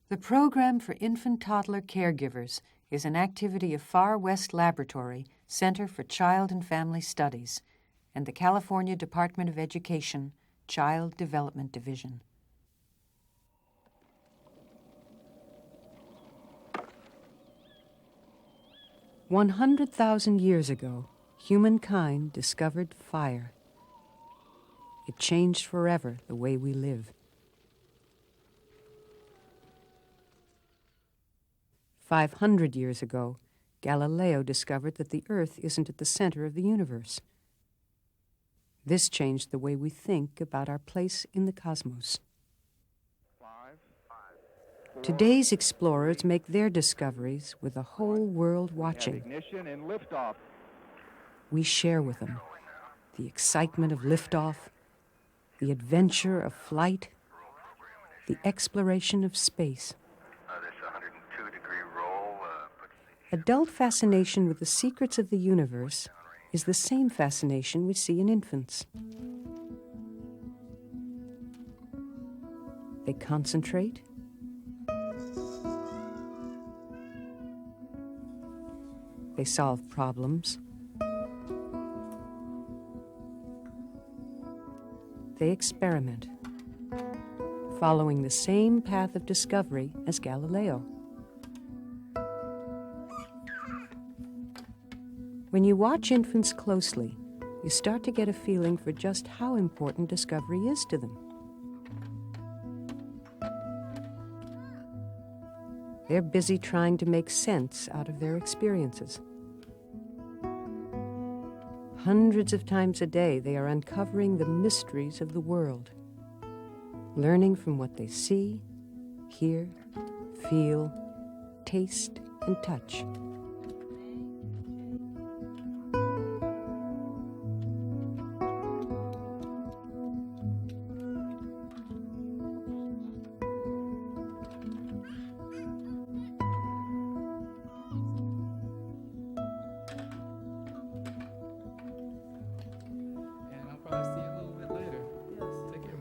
The Program for Infant-Toddler Caregivers is an activity of Far West Laboratory, Center for Child and Family Studies, and the California Department of Education, Child Development Division. "100,000 years ago, humankind discovered fire. It changed forever the way we live. 500 years ago, Galileo discovered that the Earth isn't at the center of the universe. This changed the way we think about our place in the cosmos. Today's explorers make their discoveries with the whole world watching. Ignition and liftoff. We share with them the excitement of liftoff, the adventure of flight, the exploration of space. This 102-degree roll. Adult fascination with the secrets of the universe is the same fascination we see in infants. They concentrate, they solve problems, they experiment, following the same path of discovery as Galileo. When you watch infants closely, you start to get a feeling for just how important discovery is to them. They're busy trying to make sense out of their experiences. Hundreds of times a day, they are uncovering the mysteries of the world, learning from what they see, hear, feel, taste, and touch.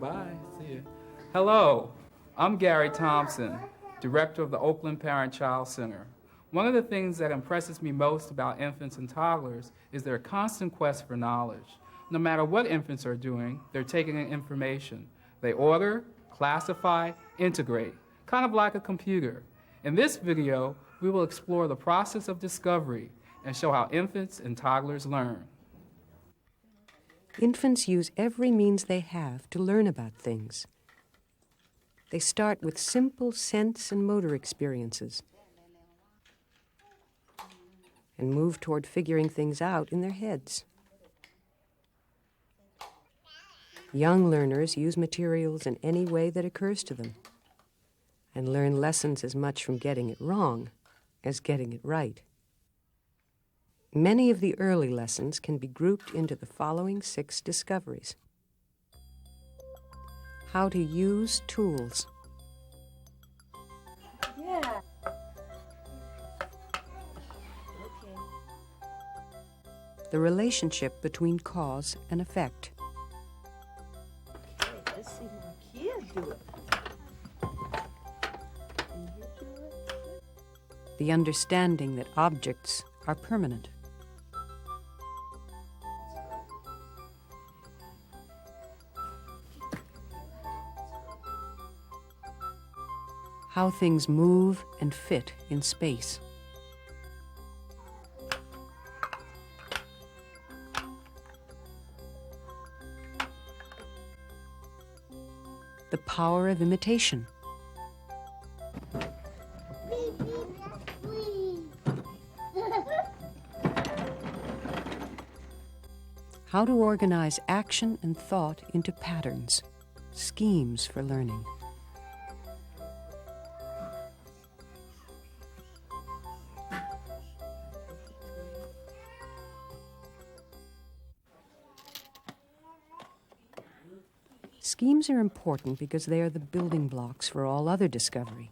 Bye. See you. Hello, I'm Gary Thompson, director of the Oakland Parent-Child Center. One of the things that impresses me most about infants and toddlers is their constant quest for knowledge. No matter what infants are doing, they're taking in information. They order, classify, integrate, kind of like a computer. In this video, we will explore the process of discovery and show how infants and toddlers learn. Infants use every means they have to learn about things. They start with simple sense and motor experiences and move toward figuring things out in their heads. Young learners use materials in any way that occurs to them and learn lessons as much from getting it wrong as getting it right. Many of the early lessons can be grouped into the following 6 discoveries. How to use tools. Yeah. The relationship between cause and effect. Hey, let's see my kids do it. Can you do it? The understanding that objects are permanent. How things move and fit in space. The power of imitation. How to organize action and thought into patterns, schemes for learning. Schemes are important because they are the building blocks for all other discovery.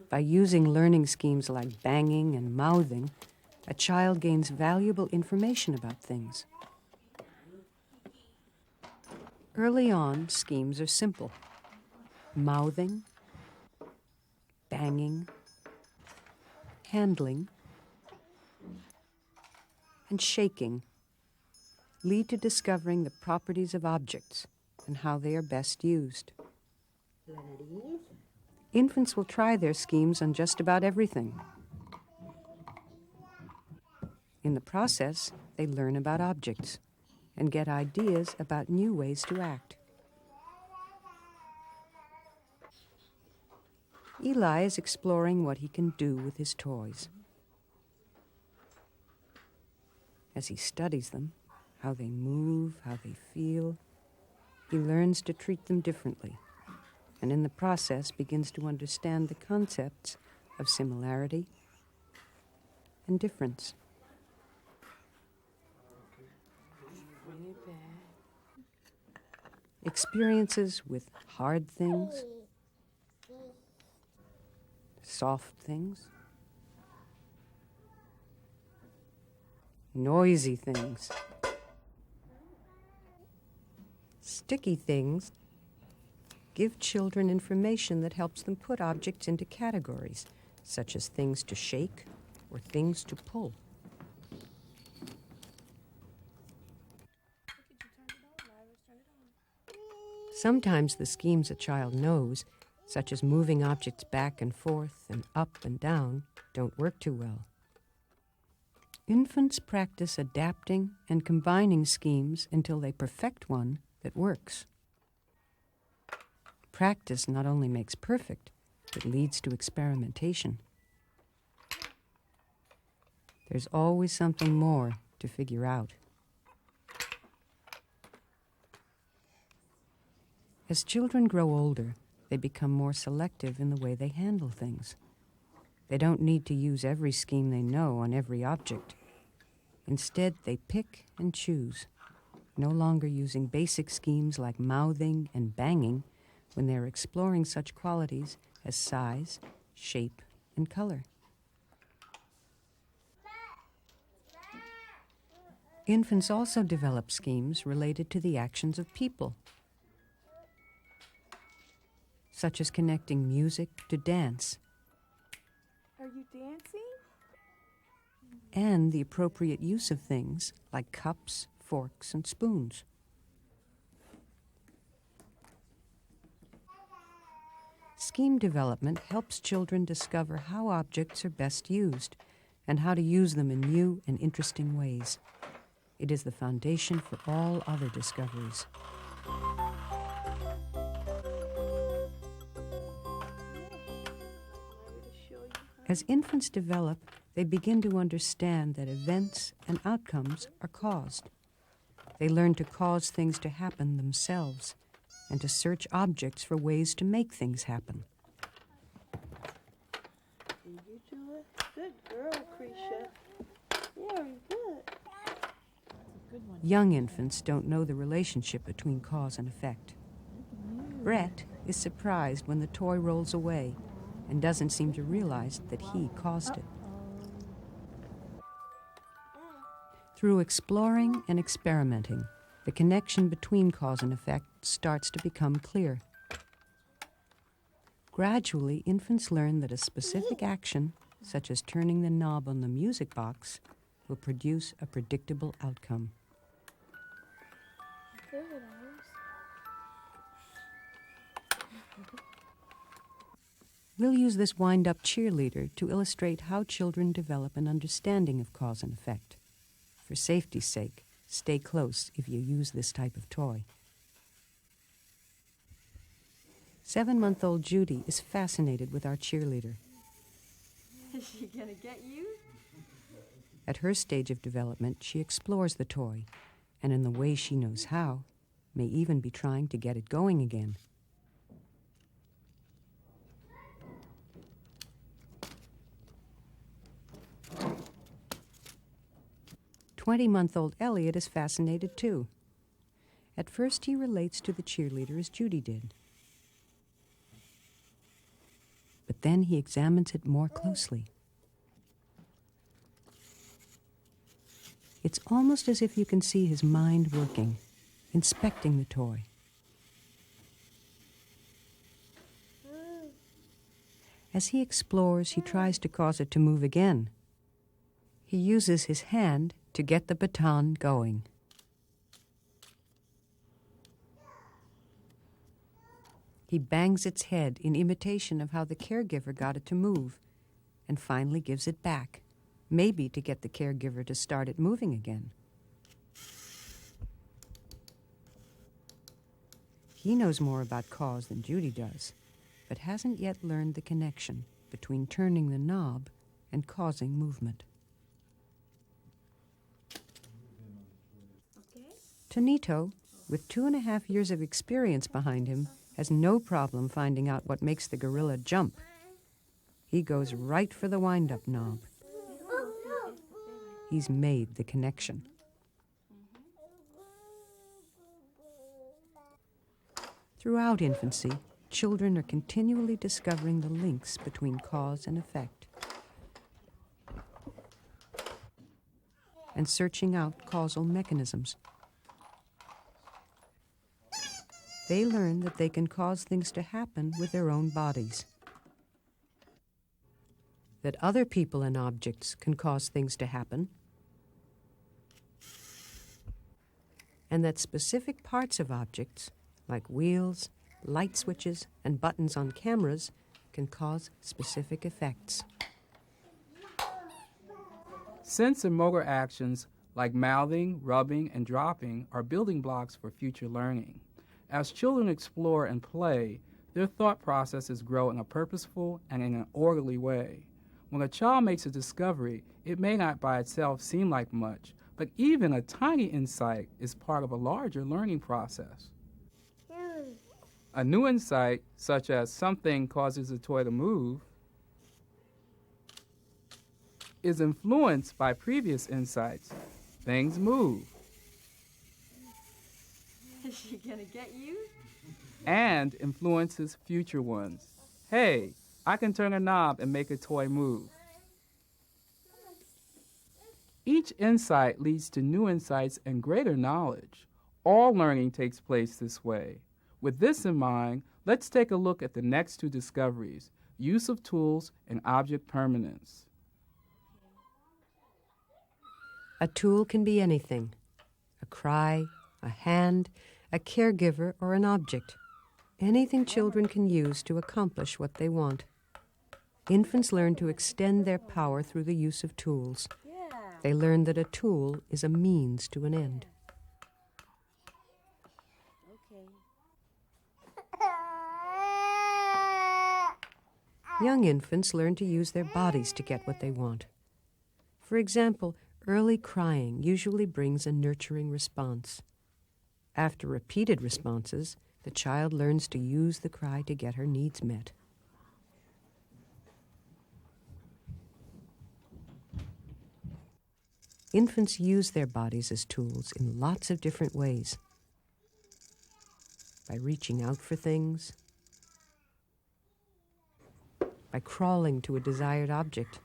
By using learning schemes like banging and mouthing, a child gains valuable information about things. Early on, schemes are simple. Mouthing, banging, handling, and shaking lead to discovering the properties of objects and how they are best used. Infants will try their schemes on just about everything. In the process, they learn about objects and get ideas about new ways to act. Eli is exploring what he can do with his toys. As he studies them, how they move, how they feel, he learns to treat them differently, and in the process begins to understand the concepts of similarity and difference. Experiences with hard things, soft things, noisy things, sticky things give children information that helps them put objects into categories, such as things to shake or things to pull. Sometimes the schemes a child knows, such as moving objects back and forth and up and down, don't work too well. Infants practice adapting and combining schemes until they perfect one that works. Practice not only makes perfect, but leads to experimentation. There's always something more to figure out. As children grow older, they become more selective in the way they handle things. They don't need to use every scheme they know on every object. Instead, they pick and choose, no longer using basic schemes like mouthing and banging when they're exploring such qualities as size, shape, and color. Infants also develop schemes related to the actions of people, such as connecting music to dance. Are you dancing? And the appropriate use of things like cups, forks, and spoons. Scheme development helps children discover how objects are best used and how to use them in new and interesting ways. It is the foundation for all other discoveries. As infants develop, they begin to understand that events and outcomes are caused. They learn to cause things to happen themselves and to search objects for ways to make things happen. Did you do it? Good girl, Krisha. Very good. Young infants don't know the relationship between cause and effect. Brett is surprised when the toy rolls away and doesn't seem to realize that he caused it. Through exploring and experimenting, the connection between cause and effect starts to become clear. Gradually, infants learn that a specific action, such as turning the knob on the music box, will produce a predictable outcome. We'll use this wind-up cheerleader to illustrate how children develop an understanding of cause and effect. For safety's sake, stay close if you use this type of toy. 7-month-old Judy is fascinated with our cheerleader. Is she gonna get you? At her stage of development, she explores the toy, and in the way she knows how, may even be trying to get it going again. Twenty-month-old Elliot is fascinated too. At first, he relates to the cheerleader as Judy did. But then he examines it more closely. It's almost as if you can see his mind working, inspecting the toy. As he explores, he tries to cause it to move again. He uses his hand to get the baton going. He bangs its head in imitation of how the caregiver got it to move, and finally gives it back, maybe to get the caregiver to start it moving again. He knows more about cause than Judy does, but hasn't yet learned the connection between turning the knob and causing movement. Tonito, with 2.5 years of experience behind him, has no problem finding out what makes the gorilla jump. He goes right for the wind-up knob. He's made the connection. Throughout infancy, children are continually discovering the links between cause and effect and searching out causal mechanisms. They learn that they can cause things to happen with their own bodies, that other people and objects can cause things to happen, and that specific parts of objects, like wheels, light switches, and buttons on cameras, can cause specific effects. Sense and motor actions like mouthing, rubbing, and dropping are building blocks for future learning. As children explore and play, their thought processes grow in a purposeful and in an orderly way. When a child makes a discovery, it may not by itself seem like much, but even a tiny insight is part of a larger learning process. A new insight, such as something causes a toy to move, is influenced by previous insights. Things move. Is she gonna get you? And influences future ones. Hey, I can turn a knob and make a toy move. Each insight leads to new insights and greater knowledge. All learning takes place this way. With this in mind, let's take a look at the next two discoveries, use of tools and object permanence. A tool can be anything: a cry, a hand, a caregiver, or an object. Anything children can use to accomplish what they want. Infants learn to extend their power through the use of tools. They learn that a tool is a means to an end. Young infants learn to use their bodies to get what they want. For example, early crying usually brings a nurturing response. After repeated responses, the child learns to use the cry to get her needs met. Infants use their bodies as tools in lots of different ways. By reaching out for things, by crawling to a desired object,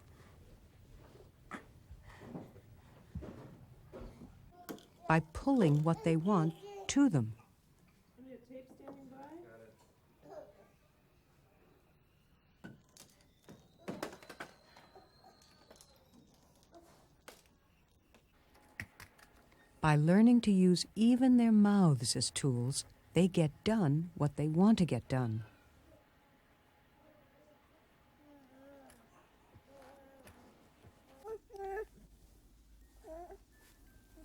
by pulling what they want to them. By learning to use even their mouths as tools, they get done what they want to get done.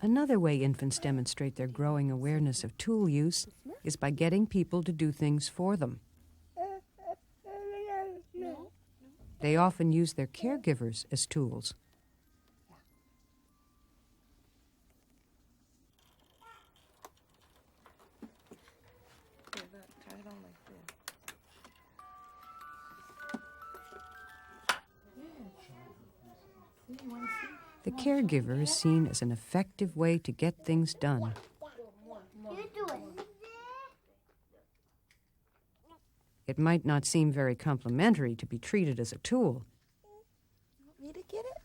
Another way infants demonstrate their growing awareness of tool use is by getting people to do things for them. They often use their caregivers as tools. Tie it on like this. See, you wanna see? The caregiver is seen as an effective way to get things done. You do it. It might not seem very complimentary to be treated as a tool, You want me to get it?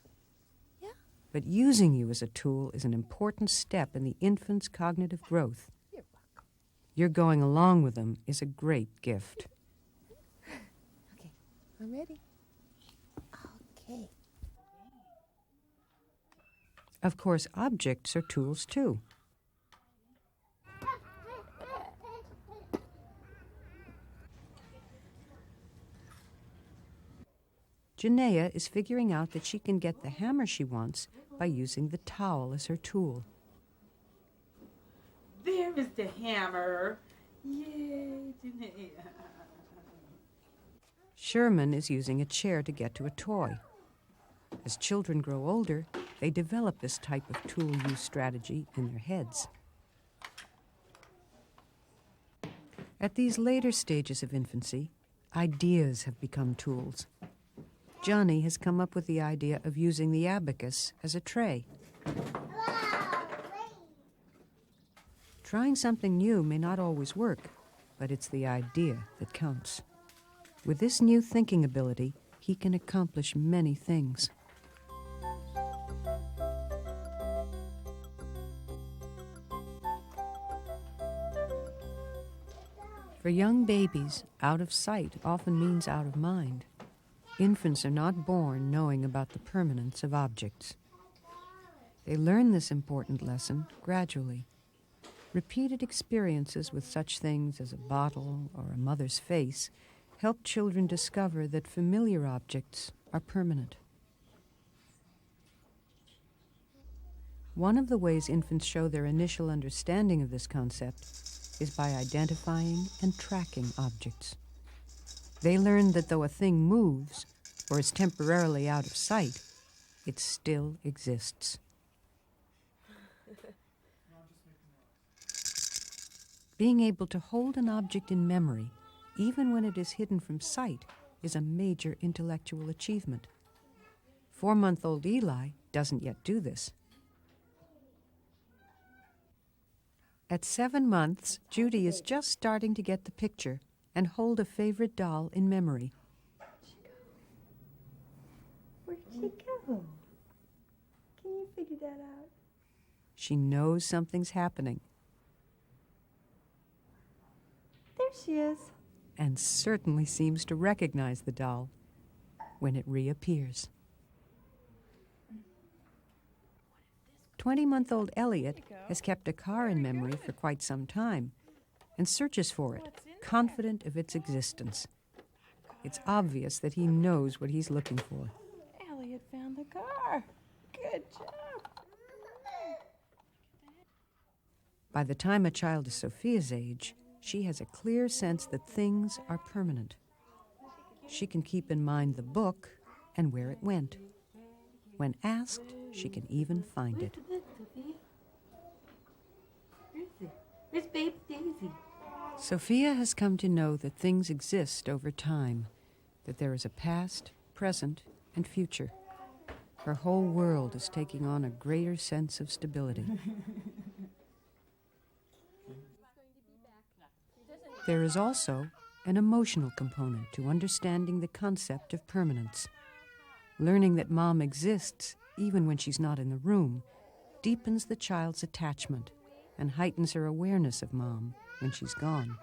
but using you as a tool is an important step in the infant's cognitive growth. You're welcome. Your going along with them is a great gift. Okay. We're ready? Okay. Of course, objects are tools too. Janaea is figuring out that she can get the hammer she wants by using the towel as her tool. There is the hammer. Yay, Janaea. Sherman is using a chair to get to a toy. As children grow older, they develop this type of tool use strategy in their heads. At these later stages of infancy, ideas have become tools. Johnny has come up with the idea of using the abacus as a tray. Trying something new may not always work, but it's the idea that counts. With this new thinking ability, he can accomplish many things. For young babies, out of sight often means out of mind. Infants are not born knowing about the permanence of objects. They learn this important lesson gradually. Repeated experiences with such things as a bottle or a mother's face help children discover that familiar objects are permanent. One of the ways infants show their initial understanding of this concept is by identifying and tracking objects. They learn that though a thing moves or is temporarily out of sight, it still exists. Being able to hold an object in memory, even when it is hidden from sight, is a major intellectual achievement. 4-month-old Eli doesn't yet do this. At 7 months, Judy is just starting to get the picture and hold a favorite doll in memory. Where'd she go? Can you figure that out? She knows something's happening There she is. and certainly seems to recognize the doll when it reappears. 20-month-old Elliot has kept a car in memory for quite some time and searches for it, confident of its existence. It's obvious that he knows what he's looking for. Elliot found the car. Good job. By the time a child is Sophia's age, she has a clear sense that things are permanent. She can keep in mind the book and where it went. When asked, she can even find it. Where's Babe Daisy? Sophia has come to know that things exist over time, that there is a past, present, and future. Her whole world is taking on a greater sense of stability. There is also an emotional component to understanding the concept of permanence. Learning that Mom exists, even when she's not in the room, deepens the child's attachment and heightens her awareness of Mom when she's gone.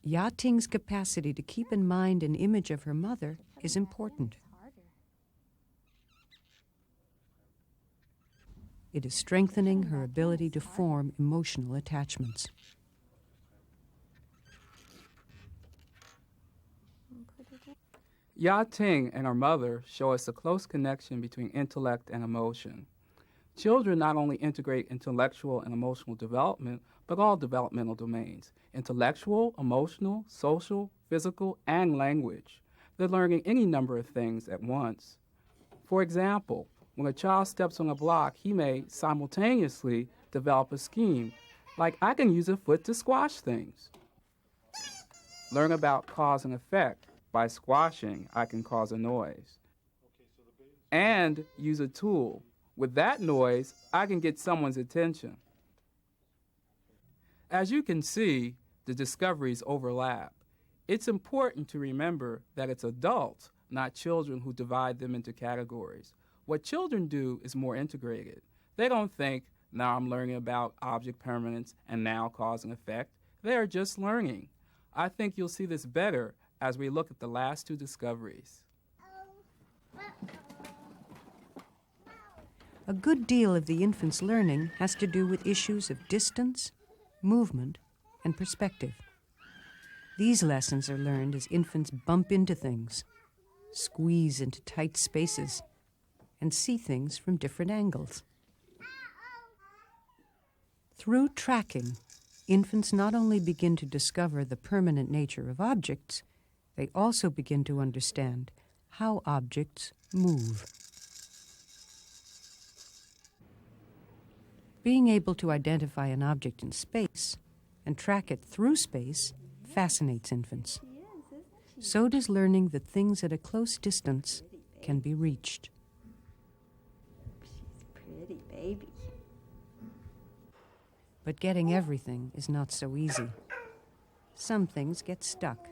Yating's capacity to keep in mind an image of her mother is important. It is strengthening her ability to form emotional attachments. Ya Ting and her mother show us a close connection between intellect and emotion. Children not only integrate intellectual and emotional development, but all developmental domains: intellectual, emotional, social, physical, and language. They're learning any number of things at once. For example, when a child steps on a block, he may simultaneously develop a scheme, like I can use a foot to squash things. Learn about cause and effect. By squashing, I can cause a noise. And use a tool. With that noise, I can get someone's attention. As you can see, the discoveries overlap. It's important to remember that it's adults, not children, who divide them into categories. What children do is more integrated. They don't think, now I'm learning about object permanence and now cause and effect. They are just learning. I think you'll see this better as we look at the last two discoveries. A good deal of the infant's learning has to do with issues of distance, movement, and perspective. These lessons are learned as infants bump into things, squeeze into tight spaces, and see things from different angles. Through tracking, infants not only begin to discover the permanent nature of objects, they also begin to understand how objects move. Being able to identify an object in space and track it through space fascinates infants. So does learning that things at a close distance can be reached. She's pretty, baby. But getting everything is not so easy. Some things get stuck.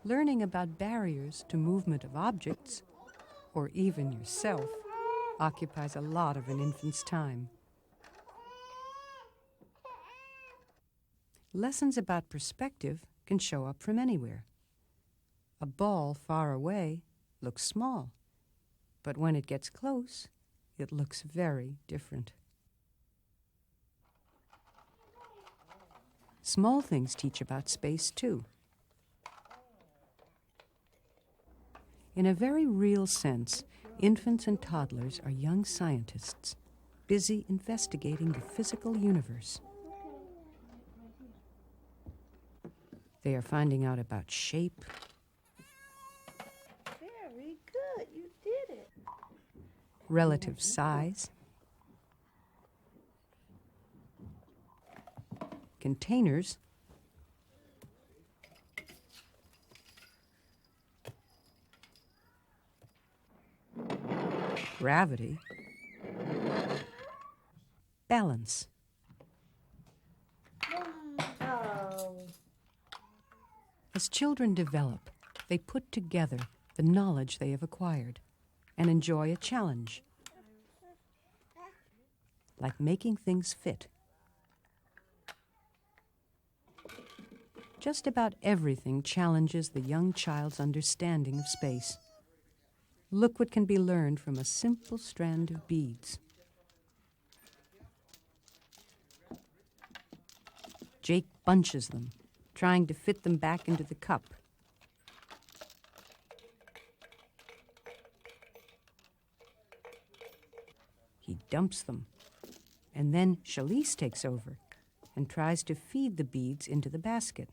Learning about barriers to movement of objects, or even yourself, occupies a lot of an infant's time. Lessons about perspective can show up from anywhere. A ball far away looks small, but when it gets close, it looks very different. Small things teach about space, too. In a very real sense, infants and toddlers are young scientists, busy investigating the physical universe. They are finding out about shape, Very good. You did it. relative size, containers, gravity, balance. Oh. As children develop, they put together the knowledge they have acquired and enjoy a challenge, like making things fit. Just about everything challenges the young child's understanding of space. Look what can be learned from a simple strand of beads. Jake bunches them, trying to fit them back into the cup. He dumps them, and then Shalise takes over and tries to feed the beads into the basket.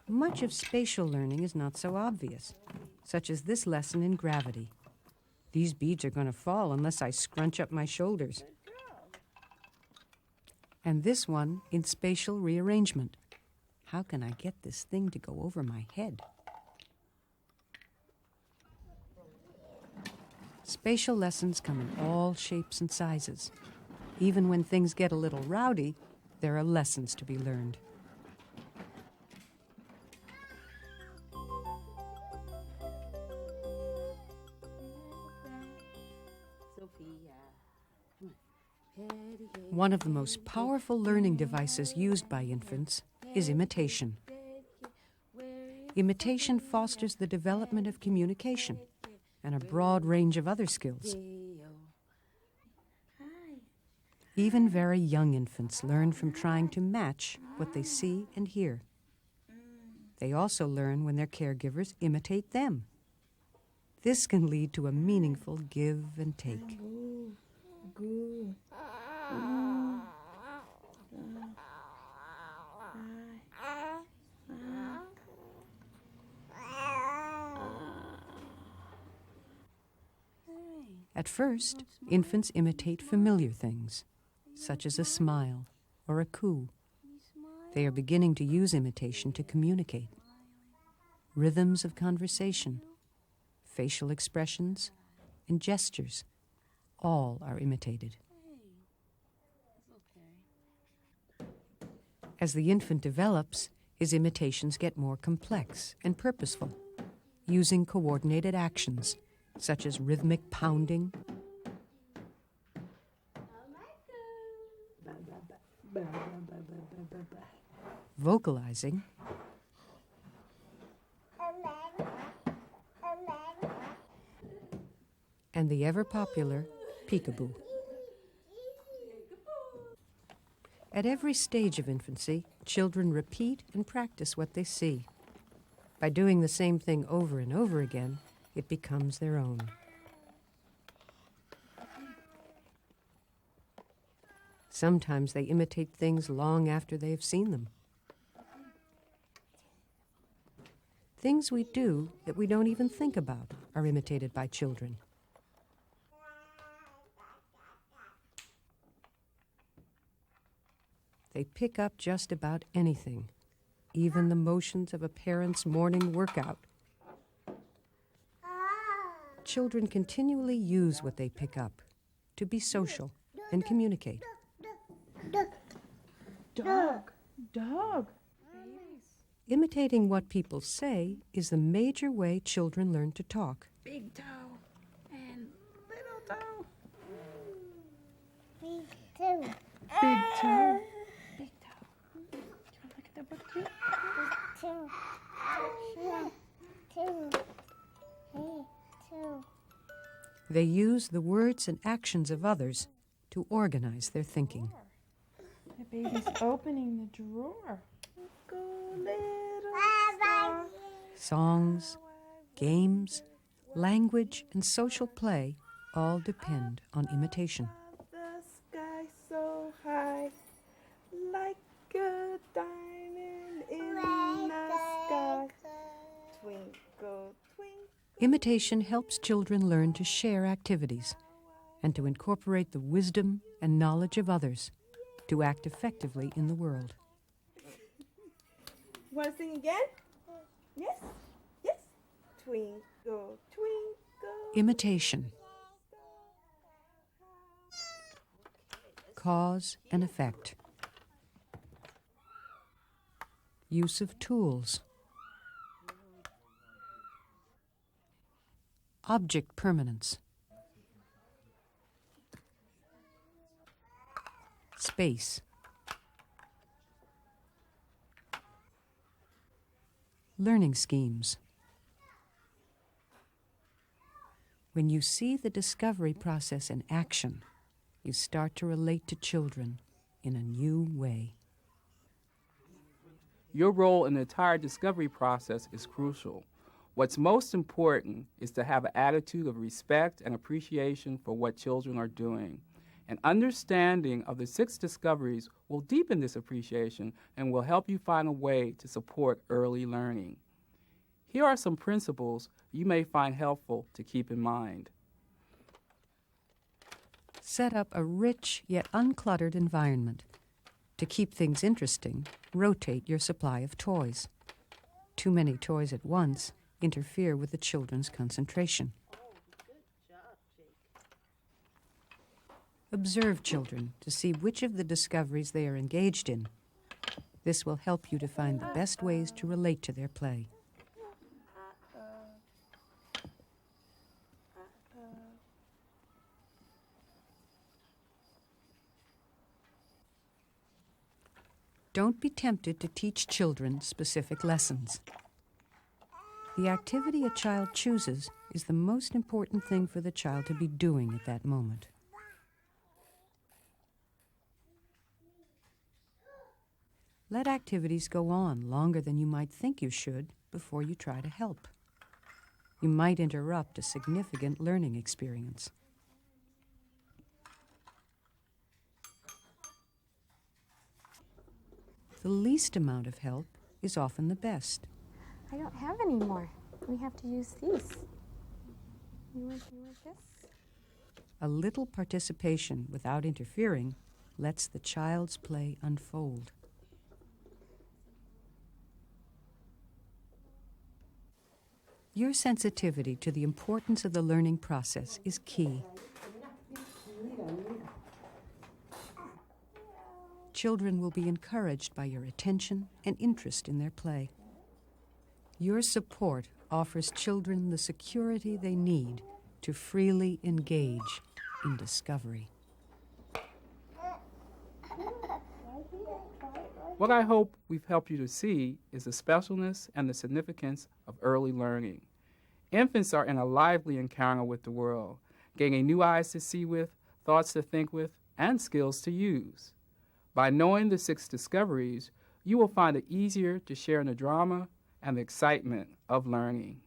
Much of spatial learning is not so obvious, such as this lesson in gravity. These beads are going to fall unless I scrunch up my shoulders. And this one in spatial rearrangement. How can I get this thing to go over my head? Spatial lessons come in all shapes and sizes. Even when things get a little rowdy, there are lessons to be learned. One of the most powerful learning devices used by infants is imitation. Imitation fosters the development of communication and a broad range of other skills. Even very young infants learn from trying to match what they see and hear. They also learn when their caregivers imitate them. This can lead to a meaningful give and take. At first, infants imitate familiar things, such as a smile or a coo. They are beginning to use imitation to communicate. Rhythms of conversation, facial expressions, and gestures, all are imitated. As the infant develops, his imitations get more complex and purposeful, using coordinated actions, such as rhythmic pounding, vocalizing, and the ever-popular peekaboo. At every stage of infancy, children repeat and practice what they see. By doing the same thing over and over again, it becomes their own. Sometimes they imitate things long after they have seen them. Things we do that we don't even think about are imitated by children. They pick up just about anything, even the motions of a parent's morning workout. Children continually use what they pick up to be social and communicate. Dog. Dog. Imitating what people say is the major way children learn to talk. Big toe and little toe. Big two. Big toe. Big toe. Do you want to look at that book too? Two. Two. Two. They use the words and actions of others to organize their thinking. The baby's opening the drawer. Go little star. Songs, games, language, and social play all depend on imitation. The sky so high, like a diamond in the sky. Twinkle, twinkle. Imitation helps children learn to share activities and to incorporate the wisdom and knowledge of others to act effectively in the world. Want to sing again? Yes? Yes? Twinkle, twinkle. Imitation. Cause and effect. Use of tools. Object permanence. Space. Learning schemes. When you see the discovery process in action, you start to relate to children in a new way. Your role in the entire discovery process is crucial. What's most important is to have an attitude of respect and appreciation for what children are doing. An understanding of the 6 discoveries will deepen this appreciation and will help you find a way to support early learning. Here are some principles you may find helpful to keep in mind. Set up a rich yet uncluttered environment. To keep things interesting, rotate your supply of toys. Too many toys at once interfere with the children's concentration. Observe children to see which of the discoveries they are engaged in. This will help you to find the best ways to relate to their play. Don't be tempted to teach children specific lessons. The activity a child chooses is the most important thing for the child to be doing at that moment. Let activities go on longer than you might think you should before you try to help. You might interrupt a significant learning experience. The least amount of help is often the best. I don't have any more. We have to use these. You want this? A little participation without interfering lets the child's play unfold. Your sensitivity to the importance of the learning process is key. children will be encouraged by your attention and interest in their play. Your support offers children the security they need to freely engage in discovery. What I hope we've helped you to see is the specialness and the significance of early learning. Infants are in a lively encounter with the world, gaining new eyes to see with, thoughts to think with, and skills to use. By knowing the 6 discoveries, you will find it easier to share in the drama and the excitement of learning.